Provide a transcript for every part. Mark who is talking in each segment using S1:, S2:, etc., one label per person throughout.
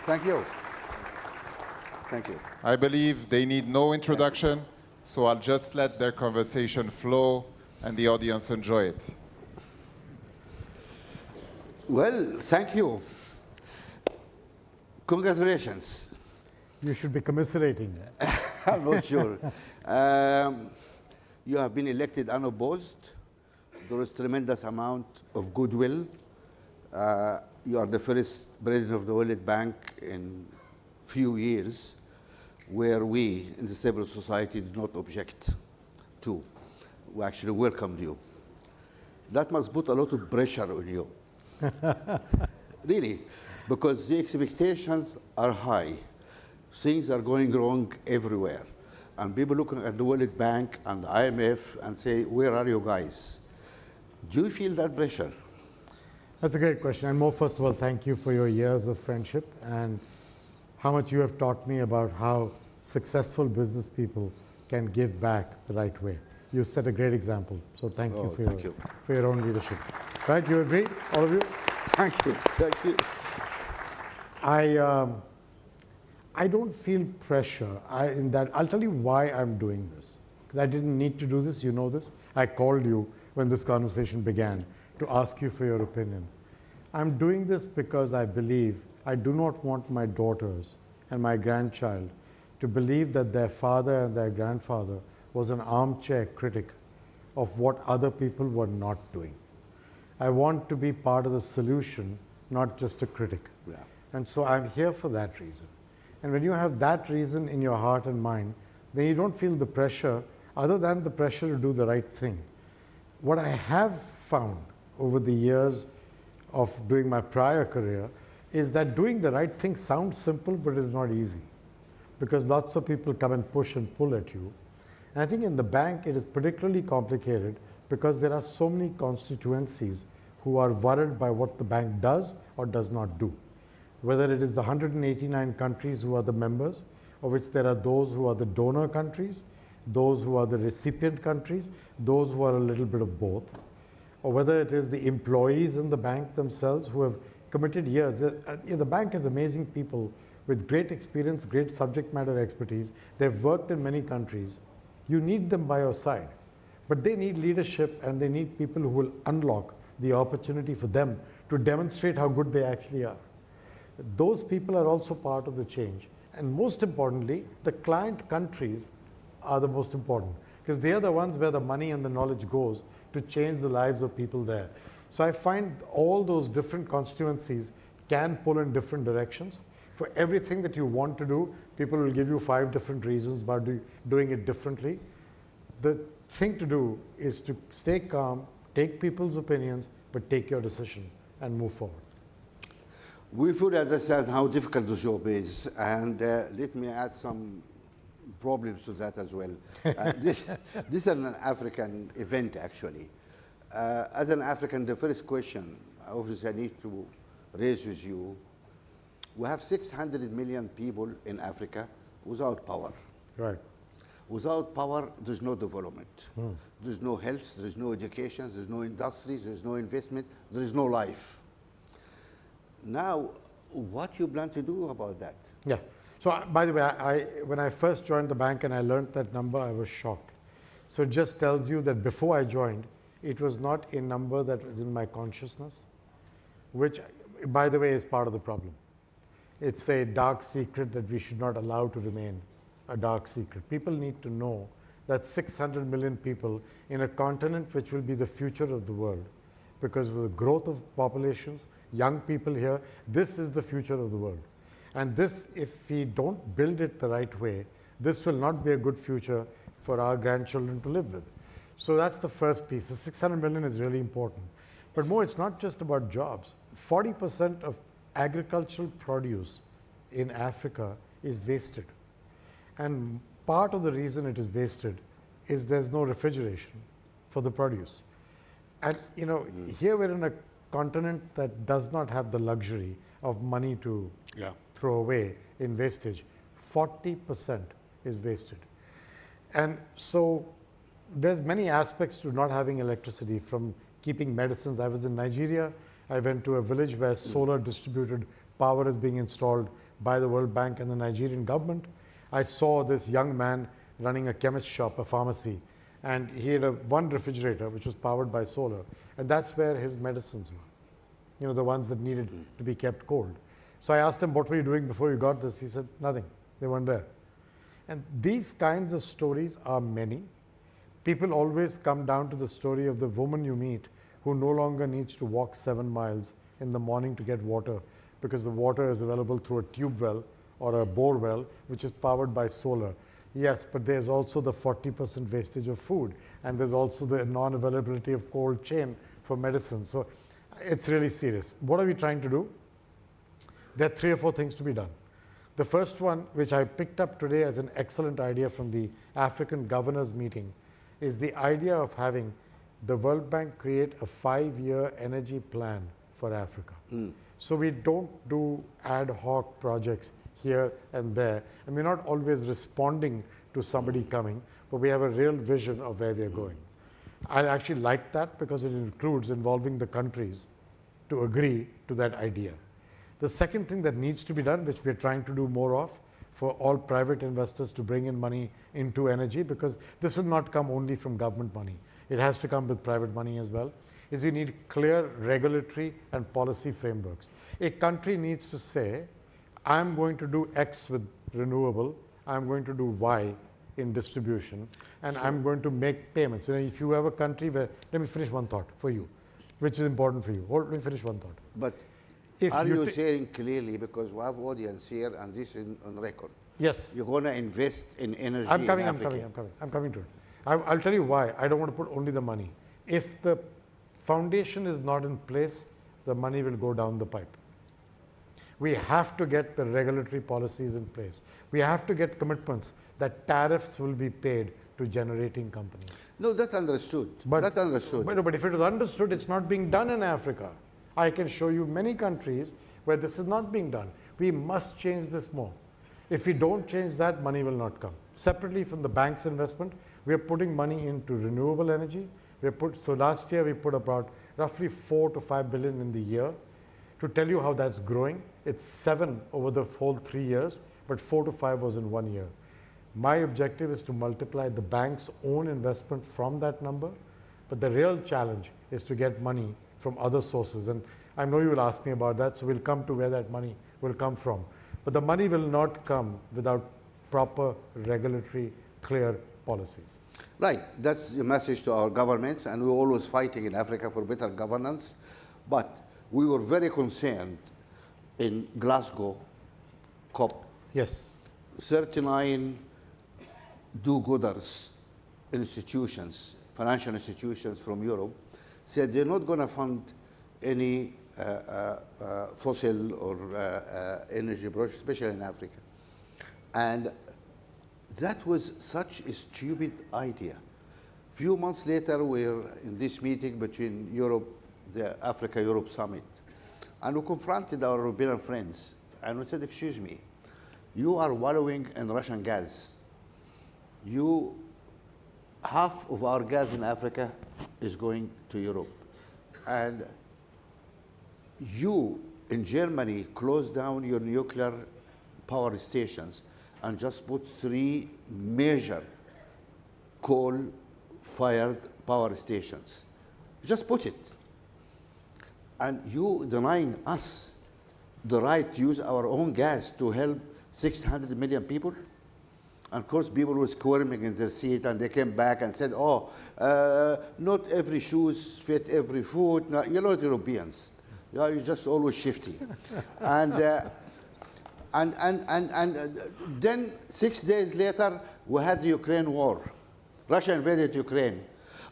S1: Thank you. Thank you.
S2: I believe they need no introduction, so I'll just let their conversation flow and the audience enjoy it.
S1: Well, thank you. Congratulations.
S3: You should be commiserating.
S1: I'm not sure. You have been elected unopposed. There is tremendous amount of goodwill. You are the first president of the World Bank in few years where we in the civil society did not object to. We actually welcomed you. That must put a lot of pressure on you. Really, because the expectations are high. Things are going wrong everywhere. And people looking at the World Bank and the IMF and say, where are you guys? Do you feel that pressure?
S3: That's a great question. And Mo, first of all, thank you for your years of friendship and how much you have taught me about how successful business people can give back the right way. You set a great example. So thank you for your own leadership. Right, you agree, all of you?
S1: Thank you, thank you.
S3: I don't feel pressure in that. I'll tell you why I'm doing this. Because I didn't need to do this, you know this. I called you when this conversation began to ask you for your opinion. I'm doing this because I believe I do not want my daughters and my grandchild to believe that their father and their grandfather was an armchair critic of what other people were not doing. I want to be part of the solution, not just a critic.
S1: Yeah.
S3: And so I'm here for that reason. And when you have that reason in your heart and mind, then you don't feel the pressure other than the pressure to do the right thing. What I have found over the years of doing my prior career is that doing the right thing sounds simple, but it's not easy because lots of people come and push and pull at you. And I think in the bank, it is particularly complicated because there are so many constituencies who are worried by what the bank does or does not do. Whether it is the 189 countries who are the members, of which there are those who are the donor countries, those who are the recipient countries, those who are a little bit of both, or whether it is the employees in the bank themselves who have committed years. The bank has amazing people with great experience, great subject matter expertise. They've worked in many countries. You need them by your side, but they need leadership and they need people who will unlock the opportunity for them to demonstrate how good they actually are. Those people are also part of the change. And most importantly, the client countries are the most important because they are the ones where the money and the knowledge goes to change the lives of people there. So I find all those different constituencies can pull in different directions. For everything that you want to do, people will give you 5 different reasons about doing it differently. The thing to do is to stay calm, take people's opinions, but take your decision and move forward.
S1: We fully understand how difficult the job is, and let me add some problems to that as well. This is an African event, actually. As an African, the first question obviously I need to raise with you, we have 600 million people in Africa without power.
S3: Right.
S1: Without power, there's no development. There's no health, there's no education, there's no industries, there's no investment, there is no life. Now, what you plan to do about that?
S3: Yeah. So, by the way, when I first joined the bank and I learned that number, I was shocked. So it just tells you that before I joined, it was not a number that was in my consciousness, which, by the way, is part of the problem. It's a dark secret that we should not allow to remain a dark secret. People need to know that 600 million people in a continent which will be the future of the world because of the growth of populations, young people here, this is the future of the world. And this, if we don't build it the right way, this will not be a good future for our grandchildren to live with. So that's the first piece. The 600 million is really important. But more, it's not just about jobs. 40% of agricultural produce in Africa is wasted. And part of the reason it is wasted is there's no refrigeration for the produce. And you know, here we're in a continent that does not have the luxury of money to throw away in wastage. 40% is wasted. And so there's many aspects to not having electricity, from keeping medicines. I was in Nigeria. I went to a village where solar distributed power is being installed by the World Bank and the Nigerian government. I saw this young man running a chemist shop, a pharmacy, and he had one refrigerator which was powered by solar, and that's where his medicines were, you know, the ones that needed to be kept cold. So I asked him, what were you doing before you got this? He said, nothing. They weren't there. And these kinds of stories are many. People always come down to the story of the woman you meet who no longer needs to walk 7 miles in the morning to get water because the water is available through a tube well or a bore well, which is powered by solar. Yes, but there's also the 40% wastage of food, and there's also the non-availability of cold chain for medicine. So it's really serious. What are we trying to do? There are 3 or 4 things to be done. The first one, which I picked up today as an excellent idea from the African governors meeting, is the idea of having the World Bank create a 5-year energy plan for Africa. So we don't do ad hoc projects here and there, and we're not always responding to somebody coming, but we have a real vision of where we are going. I actually like that because it includes involving the countries to agree to that idea. The second thing that needs to be done, which we're trying to do more of, for all private investors to bring in money into energy, because this will not come only from government money. It has to come with private money as well, is we need clear regulatory and policy frameworks. A country needs to say, I'm going to do X with renewable, I'm going to do Y in distribution, and I'm going to make payments. You know, if you have a country where, let me finish one thought for you, which is important for you. Let me finish one thought.
S1: But
S3: If
S1: are you
S3: ta-
S1: saying clearly, because we have audience here and this is on record,
S3: Yes.
S1: you're going to invest in energy
S3: I'm coming
S1: in Africa?
S3: I'm coming to it. I'll tell you why. I don't want to put only the money. If the foundation is not in place, the money will go down the pipe. We have to get the regulatory policies in place. We have to get commitments that tariffs will be paid to generating companies.
S1: No, that's understood. That's understood.
S3: But if it is understood, it's not being done in Africa. I can show you many countries where this is not being done. We must change this more. If we don't change that, money will not come. Separately from the bank's investment, we are putting money into renewable energy. So last year we put about roughly 4 to 5 billion in the year. To tell you how that's growing, it's 7 over the whole 3 years, but 4 to 5 was in 1 year. My objective is to multiply the bank's own investment from that number, but the real challenge is to get money from other sources. And I know you will ask me about that, so we'll come to where that money will come from. But the money will not come without proper regulatory, clear policies.
S1: Right, that's the message to our governments, and we're always fighting in Africa for better governance. But we were very concerned in Glasgow COP.
S3: Yes.
S1: 39 do-gooders institutions, financial institutions from Europe, said they're not going to fund any fossil or energy projects, especially in Africa. And that was such a stupid idea. Few months later, we're in this meeting between Europe, the Africa-Europe Summit, and we confronted our European friends, and we said, excuse me, you are wallowing in Russian gas. Half of our gas in Africa is going to Europe. And you, in Germany, closed down your nuclear power stations and just put 3 major coal-fired power stations. Just put it. And you denying us the right to use our own gas to help 600 million people? And of course, people were squirming in their seat, and they came back and said, oh, not every shoes fit every foot. No, you know the Europeans. You're just always shifty. and then 6 days later, we had the Ukraine war. Russia invaded Ukraine.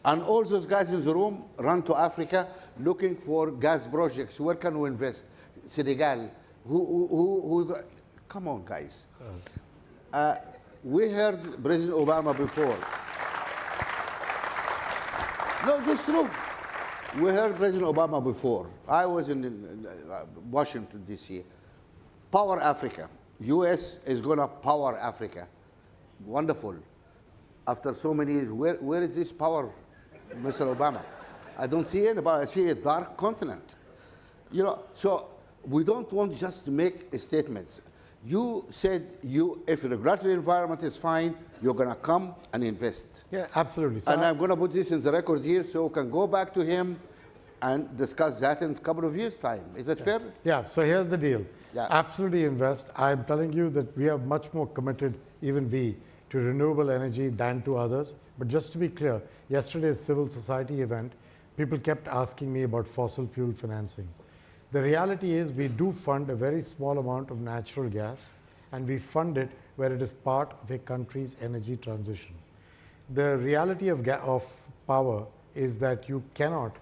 S1: And all those guys in the room ran to Africa looking for gas projects. Where can we invest? Senegal. Come on, guys. We heard President Obama before. No, that's true. We heard President Obama before. I was in Washington, D.C. Power Africa. U.S. is going to power Africa. Wonderful. After so many years, where is this power, Mr. Obama? I don't see anybody. I see a dark continent. You know, so we don't want just to make statements. You said if the regulatory environment is fine, you're going to come and invest.
S3: Yeah, absolutely. So
S1: And I'm going to put this in the record here so we can go back to him and discuss that in a couple of years' time. Is that fair?
S3: yeah, so here's the deal.
S1: Yeah.
S3: Absolutely invest. I'm telling you that we are much more committed, even we, to renewable energy than to others. But just to be clear, yesterday's civil society event, people kept asking me about fossil fuel financing. The reality is we do fund a very small amount of natural gas, and we fund it where it is part of a country's energy transition. The reality of power is that you cannot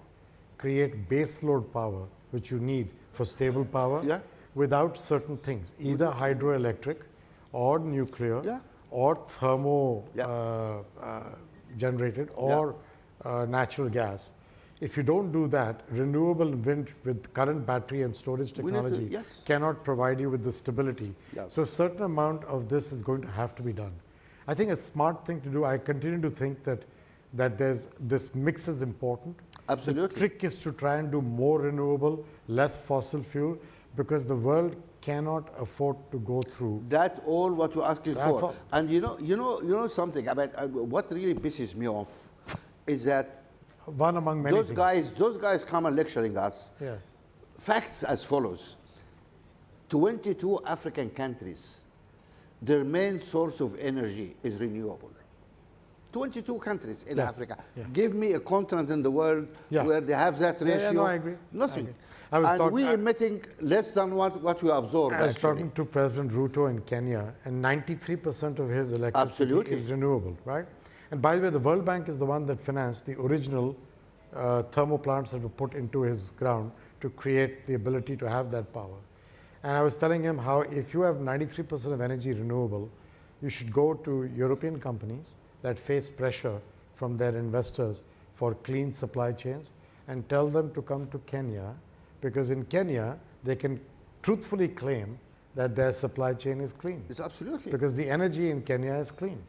S3: create base load power, which you need for stable power,
S1: Yeah.
S3: without certain things, either hydroelectric or nuclear
S1: Yeah.
S3: or thermo
S1: Yeah.
S3: generated or natural gas. If you don't do that, renewable wind with current battery and storage
S1: We need to-
S3: technology
S1: yes.
S3: cannot provide you with the stability.
S1: Yeah.
S3: So a certain amount of this is going to have to be done. I think a smart thing to do, I continue to think that this mix is important.
S1: Absolutely.
S3: The trick is to try and do more renewable, less fossil fuel, because the world cannot afford to go through.
S1: That's all what we're asking
S3: That's
S1: for.
S3: all.
S1: And you know something about what really pisses me off is that
S3: One among many things.
S1: those guys come and lecturing us.
S3: Yeah.
S1: Facts as follows: 22 African countries, their main source of energy is renewable. 22 countries in
S3: Yeah,
S1: Africa.
S3: yeah.
S1: Give me a continent in the world
S3: Yeah.
S1: where they have that
S3: Yeah,
S1: ratio.
S3: no, I agree.
S1: Nothing.
S3: I agree. I was
S1: and
S3: talking-
S1: we emitting less than what we absorb.
S3: I was
S1: actually.
S3: talking to President Ruto in Kenya, and 93% of his electricity
S1: Absolutely.
S3: is renewable, right? And by the way, the World Bank is the one that financed the original thermal plants that were put into his ground to create the ability to have that power. And I was telling him how if you have 93% of energy renewable, you should go to European companies that face pressure from their investors for clean supply chains and tell them to come to Kenya, because in Kenya, they can truthfully claim that their supply chain is clean,
S1: It's absolutely.
S3: because the energy in Kenya is clean.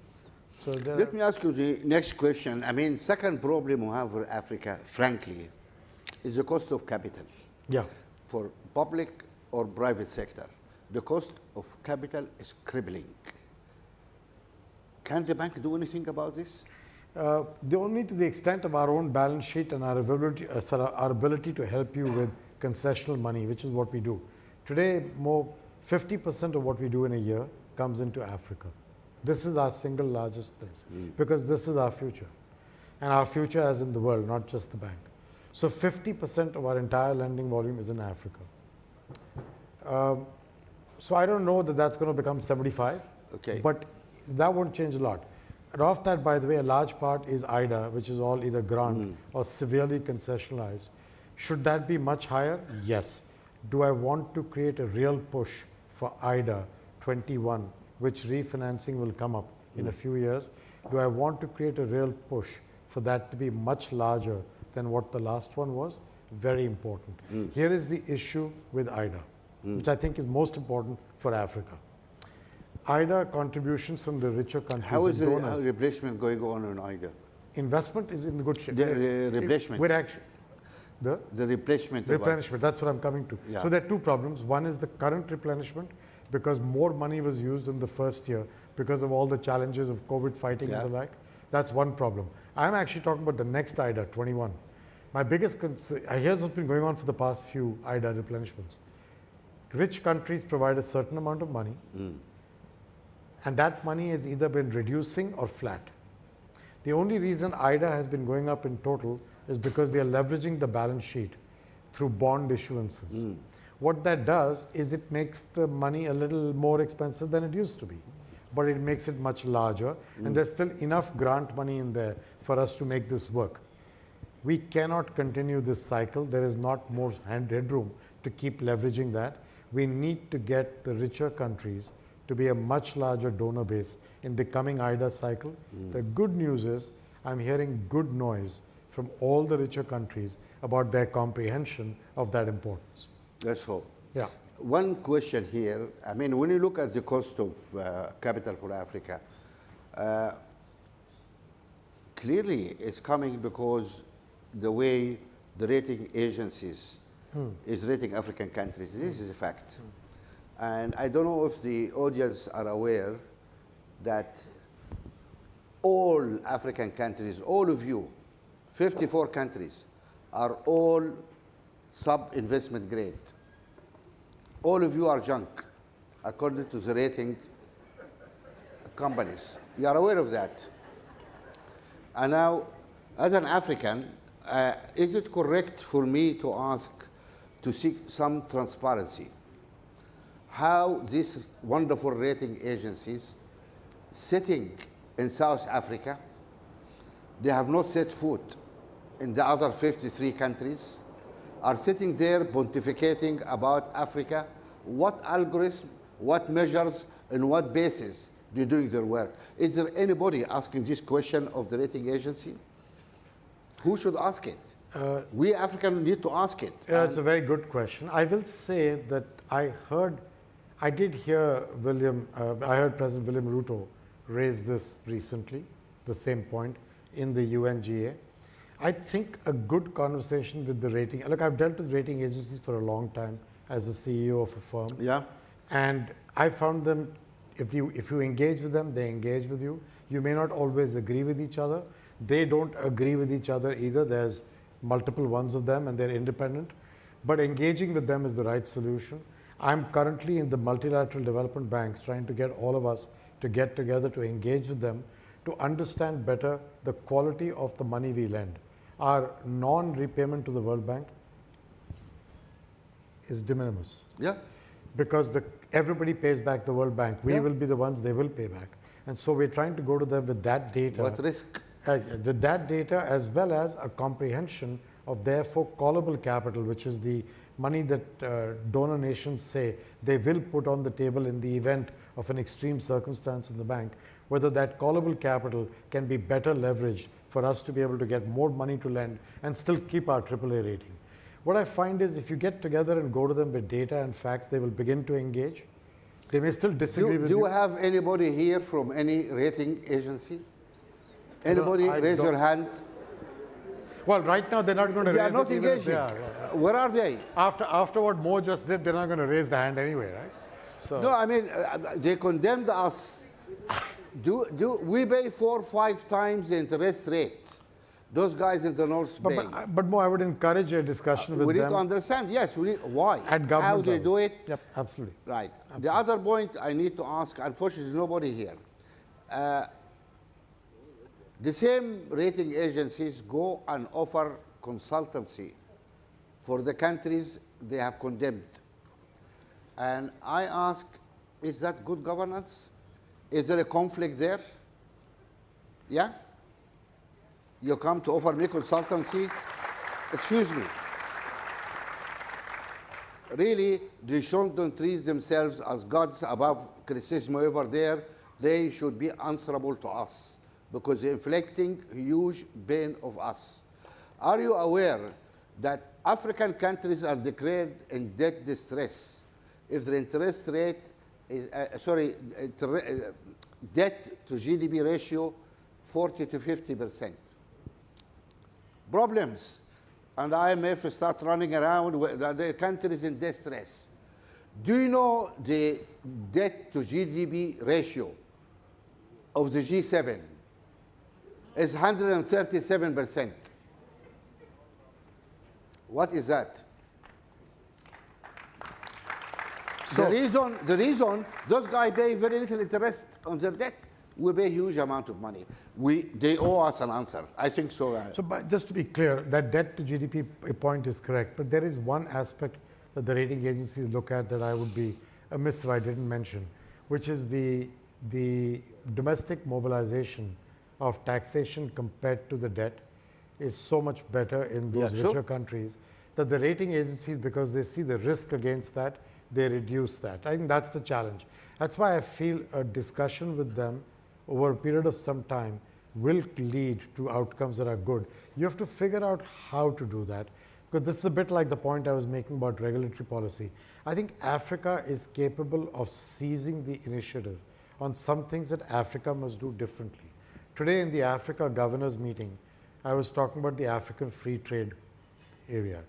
S3: So there
S1: Let me ask you the next question. I mean, second problem we have for Africa, frankly, is the cost of capital
S3: yeah.
S1: for public or private sector. The cost of capital is crippling. Can the bank do anything about this?
S3: The only to the extent of our own balance sheet and our ability to help you with concessional money, which is what we do. Today, 50% of what we do in a year comes into Africa. This is our single largest place, because this is our future. And our future as in the world, not just the bank. So 50% of our entire lending volume is in Africa. So I don't know that that's going to become 75,
S1: Okay.
S3: but that won't change a lot. And of that, by the way, a large part is IDA, which is all either grant or severely concessionalized. Should that be much higher? Yes. Do I want to create a real push for IDA 21, which refinancing will come up in a few years? Do I want to create a real push for that to be much larger than what the last one was? Very important. Here is the issue with IDA, which I think is most important for Africa. IDA contributions from the richer countries,
S1: How is
S3: the
S1: the
S3: donors,
S1: replacement going on in IDA?
S3: investment is in good shape.
S1: The replacement.
S3: We're actually, the
S1: The replacement of
S3: replenishment, that's what I'm coming to.
S1: Yeah.
S3: So there are two problems. One is the current replenishment, because more money was used in the first year because of all the challenges of COVID fighting and the
S1: Yeah.
S3: like. That's one problem. I'm actually talking about the next IDA 21. My biggest concern, here's what's been going on for the past few IDA replenishments. Rich countries provide a certain amount of money, and that money has either been reducing or flat. The only reason IDA has been going up in total is because we are leveraging the balance sheet through bond issuances. What that does is it makes the money a little more expensive than it used to be, but it makes it much larger, and there's still enough grant money in there for us to make this work. We cannot continue this cycle. There is not more headroom to keep leveraging that. We need to get the richer countries to be a much larger donor base in the coming IDA cycle. The good news is I'm hearing good noise from all the richer countries about their comprehension of that importance.
S1: Let's hope.
S3: Yeah.
S1: One question here. I mean, when you look at the cost of capital for Africa, clearly it's coming because the way the rating agencies is rating African countries. This is a fact. And I don't know if the audience are aware that all African countries, all of you, 54 countries, are all sub-investment grade. All of you are junk, according to the rating companies. You are aware of that. And now, as an African, is it correct for me to ask to seek some transparency? How these wonderful rating agencies sitting in South Africa, they have not set foot in the other 53 countries, are sitting there pontificating about Africa, what algorithm, what measures, and what basis they're doing their work. Is there anybody asking this question of the rating agency? Who should ask it? We Africans need to ask it.
S3: It's a very good question. I will say that I did hear I heard President William Ruto raise this recently, the same point in the UNGA. I think a good conversation with the rating, look, I've dealt with rating agencies for a long time as a CEO of a firm.
S1: Yeah.
S3: And I found them, if you engage with them, they engage with you. You may not always agree with each other. They don't agree with each other either. There's multiple ones of them and they're independent. But engaging with them is the right solution. I'm currently in the multilateral development banks trying to get all of us to get together to engage with them to understand better the quality of the money we lend. Our non-repayment to the World Bank is de minimis.
S1: Yeah.
S3: Because everybody pays back the World Bank. We
S1: Yeah.
S3: will be the ones they will pay back. And so we're trying to go to them with that data.
S1: What risk?
S3: With that data as well as a comprehension of therefore callable capital, which is the money that donor nations say they will put on the table in the event of an extreme circumstance in the bank, whether that callable capital can be better leveraged for us to be able to get more money to lend and still keep our AAA rating. What I find is if you get together and go to them with data and facts, they will begin to engage. They may still disagree with
S1: Do
S3: you.
S1: you have anybody here from any rating agency? Anybody
S3: I
S1: raise your
S3: don't.
S1: hand?
S3: Well, right now they're not going to
S1: They are
S3: raise
S1: not
S3: it even if
S1: engaging.
S3: they are.
S1: Where are they?
S3: After what Mo just did, they're not going to raise the hand anyway, right? So
S1: No, I mean, they condemned us. We pay 4 or 5 times the interest rate. Those guys in the North pay.
S3: but Mo, I would encourage a discussion with
S1: We need
S3: them
S1: to understand, yes, why?
S3: at government
S1: How they
S3: level.
S1: do it.
S3: Yep, absolutely.
S1: Right. The other point I need to ask, unfortunately, there's nobody here. The same rating agencies go and offer consultancy for the countries they have condemned. And I ask, is that good governance? Is there a conflict there? Yeah? You come to offer me consultancy? Excuse me. Really, they shouldn't treat themselves as gods above criticism over there. They should be answerable to us because they're inflicting huge pain of us. Are you aware that African countries are declared in debt distress if the interest rate is, debt to GDP ratio 40 to 50%? Problems. And IMF start running around with the countries in distress. Do you know the debt to GDP ratio of the G7 is 137%? What is that?
S3: So-
S1: the reason those guys pay very little interest on their debt, we pay a huge amount of money. They owe us an answer. I think so.
S3: So just to be clear, that debt to GDP point is correct, but there is one aspect that the rating agencies look at that I would be amiss if I didn't mention, which is the domestic mobilization of taxation compared to the debt is so much better in those
S1: Yeah,
S3: richer
S1: sure.
S3: countries that the rating agencies, because they see the risk against that, they reduce that. I think that's the challenge. That's why I feel a discussion with them over a period of some time will lead to outcomes that are good. You have to figure out how to do that, because this is a bit like the point I was making about regulatory policy. I think Africa is capable of seizing the initiative on some things that Africa must do differently. Today in the Africa governors meeting, I was talking about the African free trade area.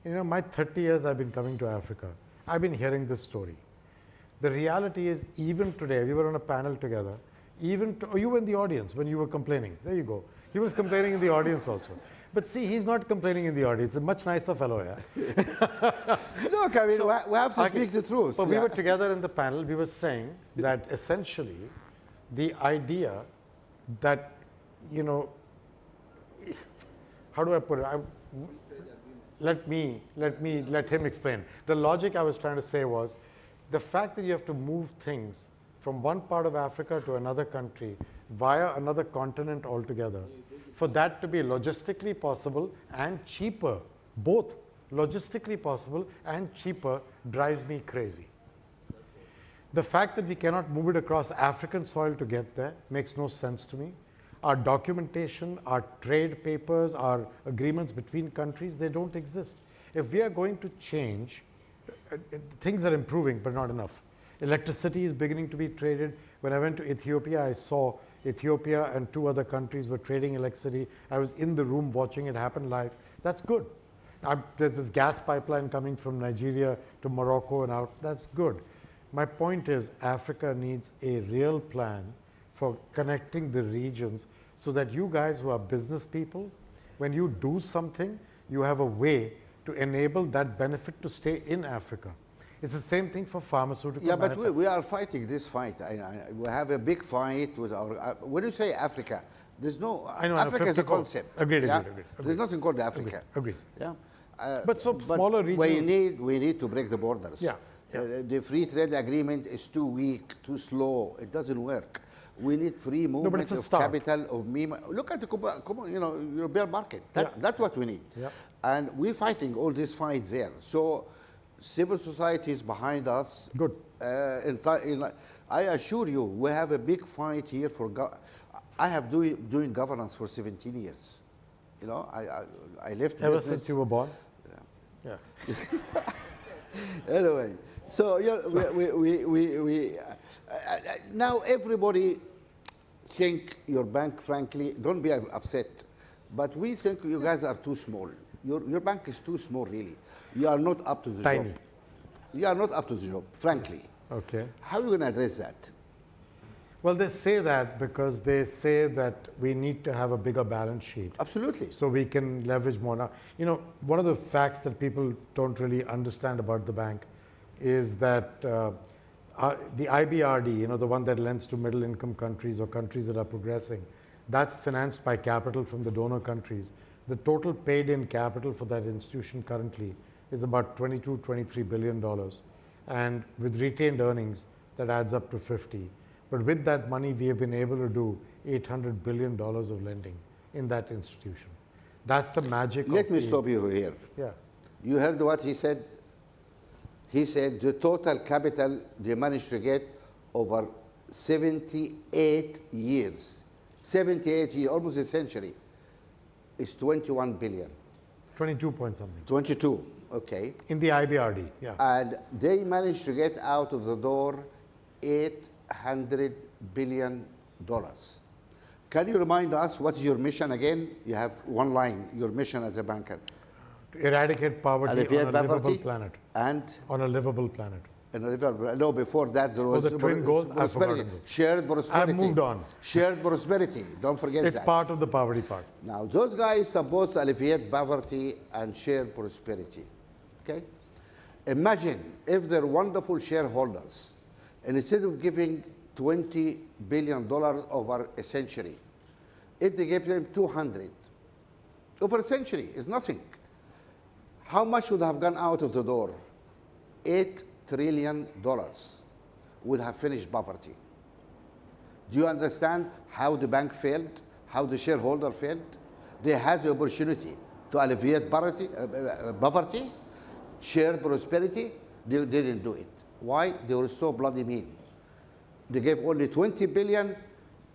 S3: You know, my 30 years I've been coming to Africa. I've been hearing this story. The reality is, even today, we were on a panel together, you were in the audience when you were complaining. There you go. He was complaining in the audience also. But see, he's not complaining in the audience. A much nicer fellow, yeah.
S1: Look, I mean, we have to speak the truth.
S3: But we were together in the panel. We were saying that essentially the idea that, you know, how do I put it? Let him explain. The logic I was trying to say was the fact that you have to move things from one part of Africa to another country via another continent altogether, for that to be logistically possible and cheaper, both logistically possible and cheaper, drives me crazy. The fact that we cannot move it across African soil to get there makes no sense to me. Our documentation, our trade papers, our agreements between countries, they don't exist. If we are going to change, things are improving, but not enough. Electricity is beginning to be traded. When I went to Ethiopia, I saw Ethiopia and 2 other countries were trading electricity. I was in the room watching it happen live. That's good. There's this gas pipeline coming from Nigeria to Morocco and out. That's good. My point is, Africa needs a real plan for connecting the regions so that you guys who are business people, when you do something, you have a way to enable that benefit to stay in Africa. It's the same thing for pharmaceutical
S1: Yeah, but we are fighting this fight. We have a big fight with our. When you say Africa, there's no.
S3: I know,
S1: Africa is a
S3: 54.
S1: concept.
S3: Agreed.
S1: There's nothing called Africa.
S3: Agreed.
S1: Yeah.
S3: But smaller regions.
S1: We need to break the borders.
S3: Yeah.
S1: The free trade agreement is too weak, too slow. It doesn't work. We need free movement of capital, of Look at the European market. That's what we need.
S3: Yeah.
S1: And we're fighting all these fights there. So civil society is behind us.
S3: Good.
S1: I assure you, we have a big fight here for. I have doing governance for 17 years. You know, I left
S3: Ever
S1: business.
S3: since you were born? Yeah.
S1: Anyway, so now everybody think your bank, frankly, don't be upset, but we think you guys are too small. Your bank is too small, really. You are not up to the
S3: Tiny.
S1: job. You are not up to the job, frankly.
S3: Okay.
S1: How are you going to address that?
S3: Well, they say that because they say that we need to have a bigger balance sheet.
S1: Absolutely.
S3: So we can leverage more. Now, you know, one of the facts that people don't really understand about the bank is that the IBRD, you know, the one that lends to middle income countries or countries that are progressing, that's financed by capital from the donor countries. The total paid in capital for that institution currently is about $22–23 billion. And with retained earnings, that adds up to 50. But with that money, we have been able to do $800 billion of lending in that institution. That's the magic of
S1: Let me stop you here.
S3: Yeah.
S1: You heard what he said? He said the total capital they managed to get over 78 years. 78 years, almost a century, is 21 billion.
S3: 22 point something.
S1: 22, okay.
S3: In the IBRD, yeah.
S1: And they managed to get out of the door $800 billion. Can you remind us what's your mission again? You have one line, your mission as a banker.
S3: To eradicate poverty on a livable planet.
S1: And?
S3: On a livable planet.
S1: No, before that there was
S3: the twin goals, I've forgotten them.
S1: Shared prosperity.
S3: I've moved on.
S1: Shared prosperity, don't forget that.
S3: It's part of the poverty part.
S1: Now, those guys supposed to alleviate poverty and share prosperity, okay? Imagine if they're wonderful shareholders, and instead of giving $20 billion over a century, if they gave them 200, over a century is nothing. How much would have gone out of the door? $8 trillion would have finished poverty. Do you understand how the bank failed? How the shareholder failed? They had the opportunity to alleviate poverty, share prosperity. They didn't do it. Why? They were so bloody mean. They gave only 20 billion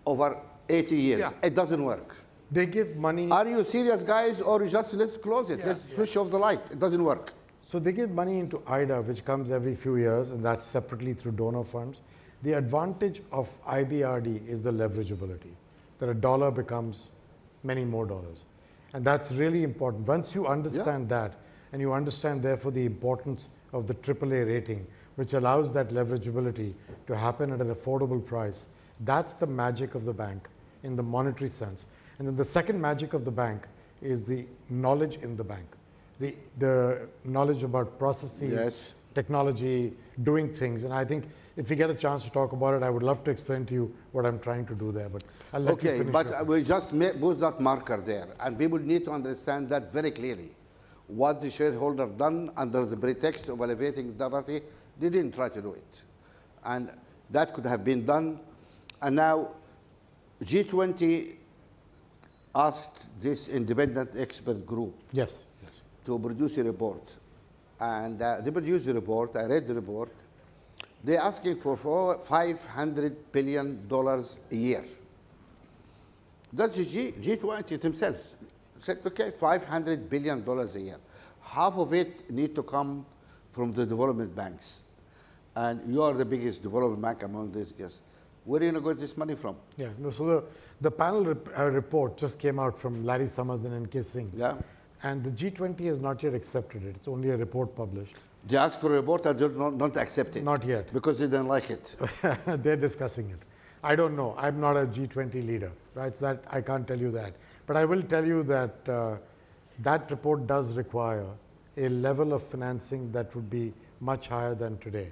S1: over 80 years.
S3: Yeah.
S1: It doesn't work.
S3: They give money.
S1: Are you serious, guys, or just let's close it? Let's switch off the light. It doesn't work.
S3: So they give money into IDA, which comes every few years, and that's separately through donor funds. The advantage of IBRD is the leverageability, that a dollar becomes many more dollars. And that's really important. Once you understand that, and you understand therefore the importance of the AAA rating, which allows that leverageability to happen at an affordable price, that's the magic of the bank in the monetary sense. And then the second magic of the bank is the knowledge in the bank, the knowledge about processes,
S1: Yes.
S3: technology, doing things. And I think if we get a chance to talk about it, I would love to explain to you what I'm trying to do there, but I'll let you
S1: Okay,
S3: finish.
S1: but we just put that marker there, and people need to understand that very clearly. What the shareholder done under the pretext of elevating diversity, they didn't try to do it. And that could have been done. And now G20 asked this independent expert group
S3: Yes, yes.
S1: to produce a report. And they produced the report, I read the report. They're asking for $500 billion a year. That's the G20 themselves. Said, okay, $500 billion a year. Half of it need to come from the development banks. And you are the biggest development bank among these guys. Where are you going to get this money from?
S3: Yeah, no, so the panel report just came out from Larry Summers and N.K. Singh.
S1: Yeah.
S3: And the G20 has not yet accepted it. It's only a report published.
S1: They asked for a report and don't accept it.
S3: Not yet.
S1: Because they don't like it.
S3: They're discussing it. I don't know. I'm not a G20 leader, right? So that I can't tell you that. But I will tell you that that report does require a level of financing that would be much higher than today.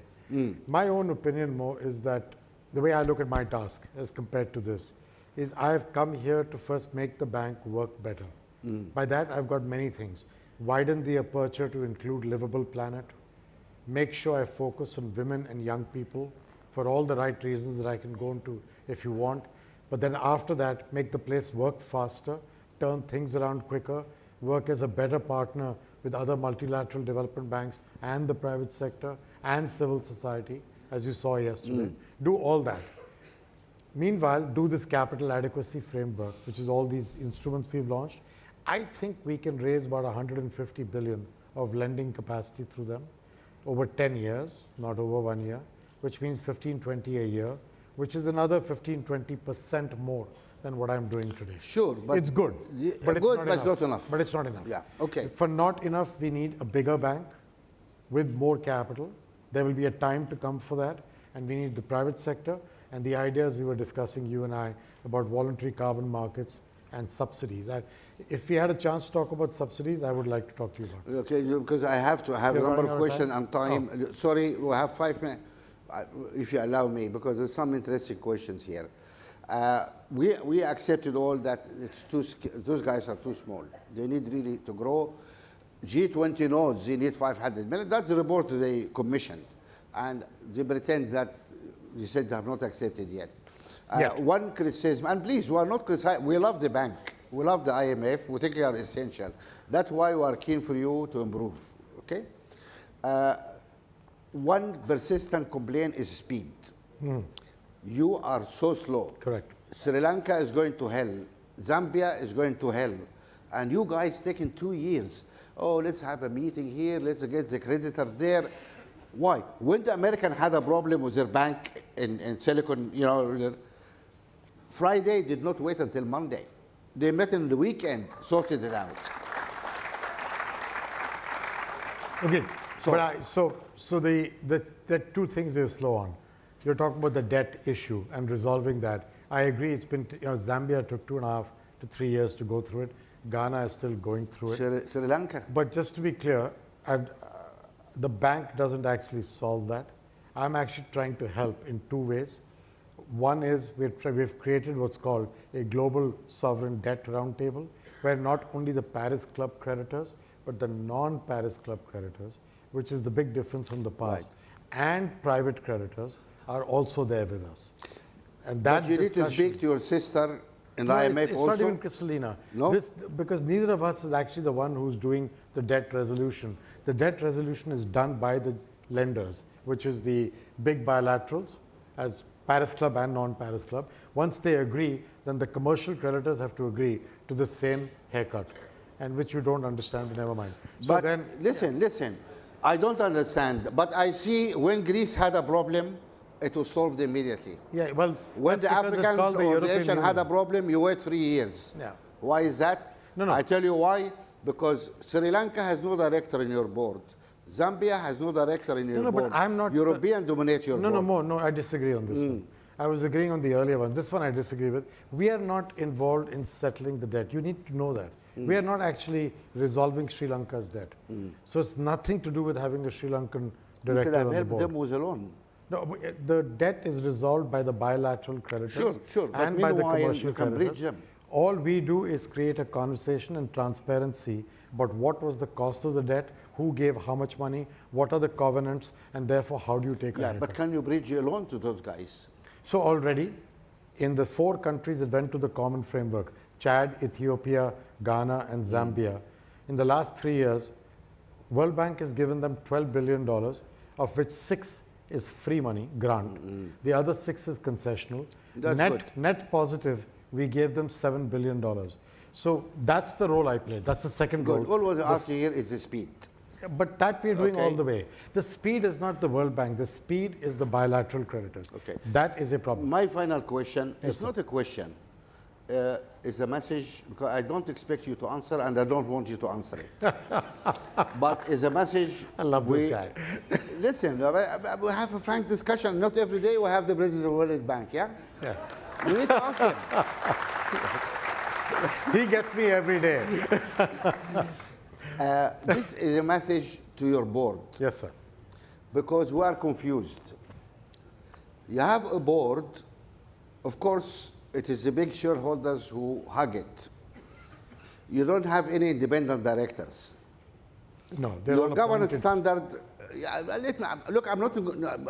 S3: My own opinion more is that the way I look at my task as compared to this is I have come here to first make the bank work better. By that, I've got many things. Widen the aperture to include livable planet. Make sure I focus on women and young people for all the right reasons that I can go into if you want. But then after that, make the place work faster, turn things around quicker, work as a better partner with other multilateral development banks and the private sector and civil society, as you saw yesterday. Do all that. Meanwhile, do this capital adequacy framework, which is all these instruments we've launched. I think we can raise about 150 billion of lending capacity through them over 10 years, not over 1 year, which means 15, 20 a year, which is another 15, 20% more than what I'm doing today.
S1: Sure, but
S3: it's good,
S1: Yeah,
S3: but it's
S1: good,
S3: not
S1: but
S3: enough.
S1: it's not enough.
S3: But it's not enough.
S1: Yeah, okay.
S3: For not enough, we need a bigger bank with more capital. There will be a time to come for that, and we need the private sector. And the ideas we were discussing, you and I, about voluntary carbon markets and subsidies. If we had a chance to talk about subsidies, I would like to talk to you about it.
S1: Okay, because I have to have
S3: You're
S1: a number
S3: running
S1: of
S3: out of
S1: questions
S3: time?
S1: and time. Sorry, we have 5 minutes, if you allow me, because there's some interesting questions here. We accepted all that those guys are too small. They need really to grow. G20 knows they need 500 million. That's the report they commissioned. And they pretend that they said they have not accepted yet.
S3: Yet.
S1: One criticism, and please, we are not criticizing, we love the bank, we love the IMF, we think they are essential. That's why we are keen for you to improve, okay? One persistent complaint is speed. You are so slow.
S3: Correct.
S1: Sri Lanka is going to hell. Zambia is going to hell. And you guys taking 2 years. Oh, let's have a meeting here, let's get the creditor there. Why? When the American had a problem with their bank in Silicon, Friday did not wait until Monday. They met in the weekend, sorted it out.
S3: Okay.
S1: So-
S3: So the two things we're slow on. You're talking about the debt issue and resolving that. I agree. It's been Zambia took 2.5 to 3 years to go through it. Ghana is still going through it.
S1: Sri Lanka.
S3: But just to be clear, the bank doesn't actually solve that. I'm actually trying to help in 2 ways. One is we've created what's called a global sovereign debt roundtable, where not only the Paris Club creditors, but the non-Paris Club creditors, which is the big difference from the past, and private creditors are also there with us. And that
S1: But you need to
S3: discussion-
S1: speak to your sister in
S3: no,
S1: IMF
S3: it's
S1: also.
S3: not even Kristalina.
S1: No?
S3: Because neither of us is actually the one who's doing the debt resolution. The debt resolution is done by the lenders, which is the big bilaterals, as Paris Club and non-Paris Club. Once they agree, then the commercial creditors have to agree to the same haircut, and which you don't understand, but never mind. So
S1: But
S3: then,
S1: listen, I don't understand, but I see when Greece had a problem, it was solved immediately.
S3: yeah, well,
S1: When
S3: that's
S1: the
S3: because it's
S1: Africans
S3: called the
S1: or the
S3: European
S1: Asian had a
S3: Union.
S1: problem, you wait 3 years.
S3: Yeah.
S1: Why is that?
S3: No.
S1: I tell you why. Because Sri Lanka has no director in your board. Zambia has no director in your
S3: No,
S1: board.
S3: but I'm not.
S1: European dominate your board.
S3: No, I disagree on this one. I was agreeing on the earlier ones. This one I disagree with. We are not involved in settling the debt. You need to know that. We are not actually resolving Sri Lanka's debt. So it's nothing to do with having a Sri Lankan
S1: You could
S3: director
S1: have
S3: on the
S1: helped
S3: board.
S1: them with a loan.
S3: No, but, the debt is resolved by the bilateral creditors
S1: Sure. But
S3: and by the
S1: meanwhile,
S3: commercial
S1: you can bridge
S3: creditors.
S1: them.
S3: All we do is create a conversation and transparency about what was the cost of the debt, who gave how much money, what are the covenants, and therefore how do you take a
S1: Yeah,
S3: haircut.
S1: but can you bridge a loan to those guys?
S3: So already, in the 4 countries that went to the common framework, Chad, Ethiopia, Ghana, and Zambia, in the last 3 years, World Bank has given them $12 billion, of which 6 is free money, grant. The other 6 is concessional.
S1: That's
S3: net,
S1: good.
S3: net positive, we gave them $7 billion. So that's the role I play. That's the second
S1: Good.
S3: goal.
S1: All what I ask you here is the speed.
S3: But that we're doing all
S1: Okay.
S3: the way. The speed is not the World Bank. The speed is the bilateral creditors.
S1: Okay.
S3: That is a problem.
S1: My final question
S3: Yes,
S1: is
S3: sir.
S1: not a question. It's a message, because I don't expect you to answer and I don't want you to answer it. But it's a message.
S3: I love this guy.
S1: Listen, we have a frank discussion. Not every day we have the president of the World Bank, yeah?
S3: Yeah.
S1: You need to ask him.
S3: He gets me every day.
S1: This is a message to your board,
S3: Yes, sir.
S1: because we are confused. You have a board, of course, it is the big shareholders who hug it. You don't have any independent directors.
S3: No, they're
S1: Your
S3: all
S1: governance
S3: appointed.
S1: standard, look, I'm not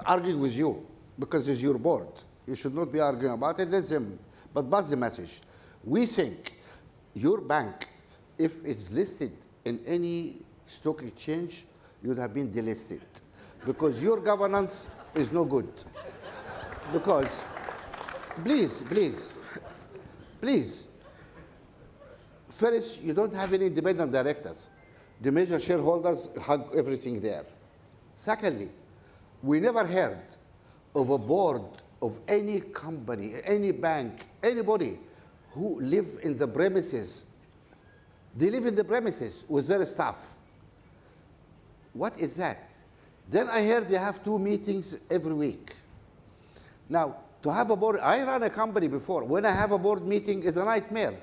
S1: arguing with you because it's your board. You should not be arguing about it. Let them, but pass the message. We think your bank, if it's listed in any stock exchange, you'd have been delisted because your governance is no good. Because, please, first, you don't have any independent directors. The major shareholders hug everything there. Secondly, we never heard of a board of any company, any bank, anybody who live in the premises. They live in the premises with their staff. What is that? Then I heard they have 2 meetings every week. Now, to have a board, I ran a company before. When I have a board meeting, it's a nightmare.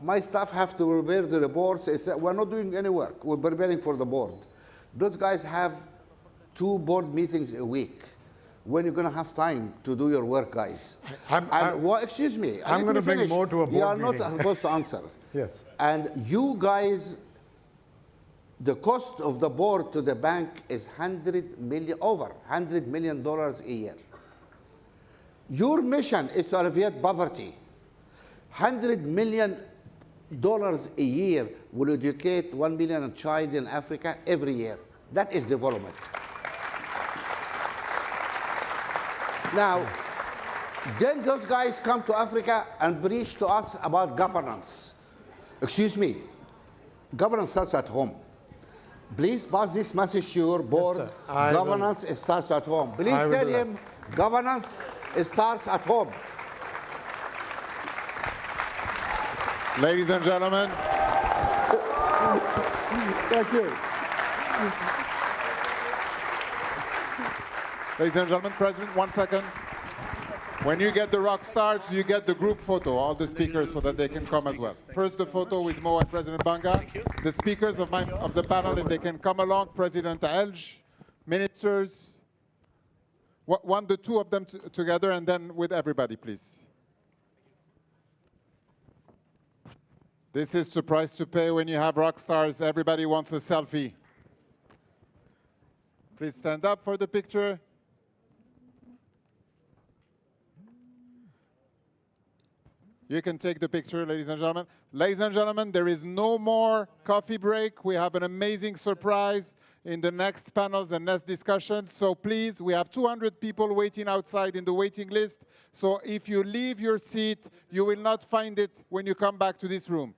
S1: My staff have to prepare the reports. We're not doing any work. We're preparing for the board. Those guys have 2 board meetings a week. When you're going to have time to do your work, guys? Excuse me.
S3: I'm going to bring more to a board
S1: You are
S3: meeting.
S1: not supposed to answer.
S3: Yes.
S1: And you guys, the cost of the board to the bank is over $100 million a year. Your mission is to alleviate poverty. $100 million a year will educate 1 million child in Africa every year. That is development. Now, then those guys come to Africa and preach to us about governance. Excuse me, governance starts at home. Please pass this message to your board.
S3: sir. I
S1: Governance starts at home. Please
S3: I will
S1: tell
S3: do that.
S1: him governance starts at home.
S2: Ladies and gentlemen,
S1: Thank you.
S2: ladies and gentlemen, President, 1 second. When you get the rock stars, you get the group photo, all the speakers, so that they can come as well. First, the photo with Mo and President Banga. The speakers of the panel, if they can come along, President Elj, ministers, the 2 of them together, and then with everybody, please. This is the price to pay when you have rock stars. Everybody wants a selfie. Please stand up for the picture. You can take the picture, ladies and gentlemen. Ladies and gentlemen, there is no more coffee break. We have an amazing surprise in the next panels and next discussions. So please, we have 200 people waiting outside in the waiting list. So if you leave your seat, you will not find it when you come back to this room.